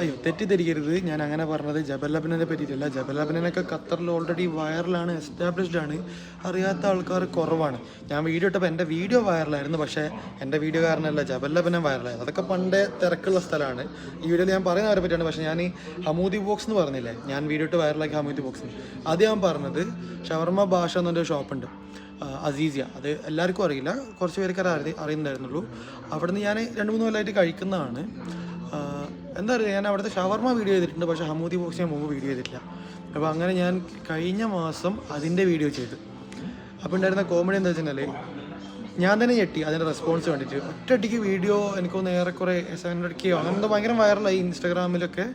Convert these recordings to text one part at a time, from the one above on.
അയ്യോ തെറ്റിദ്ധരിക്കരുത്, ഞാൻ അങ്ങനെ പറഞ്ഞത് ജബൽ ലബനനെ പറ്റിയിട്ടല്ല. ജബൽ ലബനനൊക്കെ ഖത്തറിൽ ഓൾറെഡി വൈറലാണ്, എസ്റ്റാബ്ലിഷ്ഡ് ആണ്, അറിയാത്ത ആൾക്കാർ കുറവാണ്. ഞാൻ വീഡിയോ ഇട്ടപ്പോൾ എൻ്റെ വീഡിയോ വൈറലായിരുന്നു, പക്ഷേ എൻ്റെ വീഡിയോ കാരണമല്ല ജബൽ ലബനൻ വൈറലായത്. അതൊക്കെ പണ്ടേ തിരക്കുള്ള സ്ഥലമാണ്. ഈ വീഡിയോയിൽ ഞാൻ പറയുന്നവരെ പറ്റിയാണ്. പക്ഷേ ഞാൻ ഈ ഹമൂദി ബോക്സ് എന്ന് പറഞ്ഞില്ലേ, ഞാൻ വീഡിയോ ഇട്ട് വൈറലാക്കി ഹമൂദി ബോക്സ്, അത് ഞാൻ പറഞ്ഞത് ഷവർമ ഭാഷ എന്നൊരു ഷോപ്പുണ്ട് അസീസിയ. അത് എല്ലാവർക്കും അറിയില്ല, കുറച്ച് പേർക്ക് അറിയുന്നുണ്ടായിരുന്നുള്ളൂ. അവിടുന്ന് ഞാൻ 2-3 കൊല്ലമായിട്ട് കഴിക്കുന്നതാണ്. എന്താ പറയുക, ഞാൻ അവിടുത്തെ ഷവർമ വീഡിയോ ചെയ്തിട്ടുണ്ട്, പക്ഷേ ഹമൂദി ബോക്സ് ഞാൻ മുമ്പ് വീഡിയോ ചെയ്തിട്ടില്ല. അപ്പോൾ അങ്ങനെ ഞാൻ കഴിഞ്ഞ മാസം അതിൻ്റെ വീഡിയോ ചെയ്തു. അപ്പോൾ ഉണ്ടായിരുന്ന കോമഡി എന്താ വെച്ചിട്ടുണ്ടെങ്കിൽ, ഞാൻ തന്നെ ഞെട്ടി അതിൻ്റെ റെസ്പോൺസ് കണ്ടിട്ട്. ഒറ്റയടിക്ക് വീഡിയോ എനിക്കൊന്ന് ഏറെക്കുറെ 700K അങ്ങനെന്തോ ഭയങ്കര വൈറലായി ഇൻസ്റ്റാഗ്രാമിലൊക്കെ.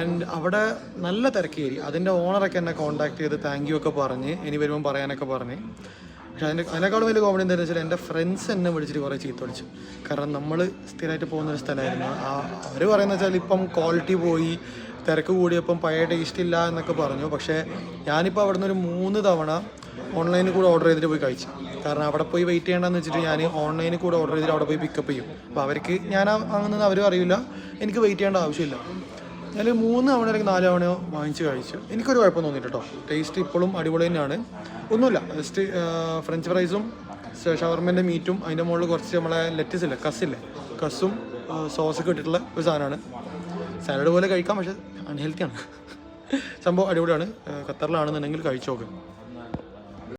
ആൻഡ് അവിടെ നല്ല തിരക്കേറി. അതിൻ്റെ ഓണറൊക്കെ എന്നെ കോൺടാക്ട് ചെയ്ത് താങ്ക് യു ഒക്കെ പറഞ്ഞ് ഇനി വരുമ്പോൾ പറയാനൊക്കെ പറഞ്ഞ്. പക്ഷേ അതിനേക്കാളും വലിയ കോമഡി എന്താണെന്ന് വെച്ചാൽ എൻ്റെ ഫ്രണ്ട്സ് എന്നെ വിളിച്ചിട്ട് കുറേ ചീത്ത വിളിച്ചു. കാരണം നമ്മൾ സ്ഥിരമായിട്ട് പോകുന്നൊരു സ്ഥലമായിരുന്നു. അവർ പറയുന്നത് വെച്ചാൽ ഇപ്പം ക്വാളിറ്റി പോയി, തിരക്ക് കൂടിയപ്പം പഴയ ടേസ്റ്റ് ഇല്ല എന്നൊക്കെ പറഞ്ഞു. പക്ഷേ ഞാനിപ്പോൾ അവിടെ നിന്ന് ഒരു 3 തവണ ഓൺലൈനിൽ കൂടെ ഓർഡർ ചെയ്തിട്ട് പോയി കഴിച്ചു. കാരണം അവിടെ പോയി വെയിറ്റ് ചെയ്യേണ്ടതെന്ന് വെച്ചിട്ട് ഞാൻ ഓൺലൈനിൽ കൂടെ ഓർഡർ ചെയ്തിട്ട് അവിടെ പോയി പിക്കപ്പ് ചെയ്യും. അപ്പോൾ അവർക്ക് ഞാൻ വാങ്ങുന്നത് അവരും അറിയില്ല, എനിക്ക് വെയിറ്റ് ചെയ്യേണ്ട ആവശ്യമില്ല. ഞാൻ 3 തവണ അല്ലെങ്കിൽ 4 തവണയോ വാങ്ങിച്ച് കഴിച്ചു. എനിക്കൊരു കുഴപ്പം തോന്നിയിട്ട് കേട്ടോ. ടേസ്റ്റ് ഇപ്പോഴും അടിപൊളി തന്നെയാണ്, ഒന്നുമില്ല. ജസ്റ്റ് ഫ്രഞ്ച് ഫ്രൈസും ഷവർമേൻ്റെ മീറ്റും അതിൻ്റെ മുകളിൽ കുറച്ച് നമ്മളെ ലെറ്റസില്ലേ, കസ്സും സോസൊക്കെ ഇട്ടിട്ടുള്ള ഒരു സാധനമാണ്. സാലഡ് പോലെ കഴിക്കാം, പക്ഷേ അൺഹെൽത്തിയാണ്. സംഭവം അടിപൊളിയാണ്. ഖത്തറിലാണെന്നുണ്ടെങ്കിൽ കഴിച്ചു നോക്കും.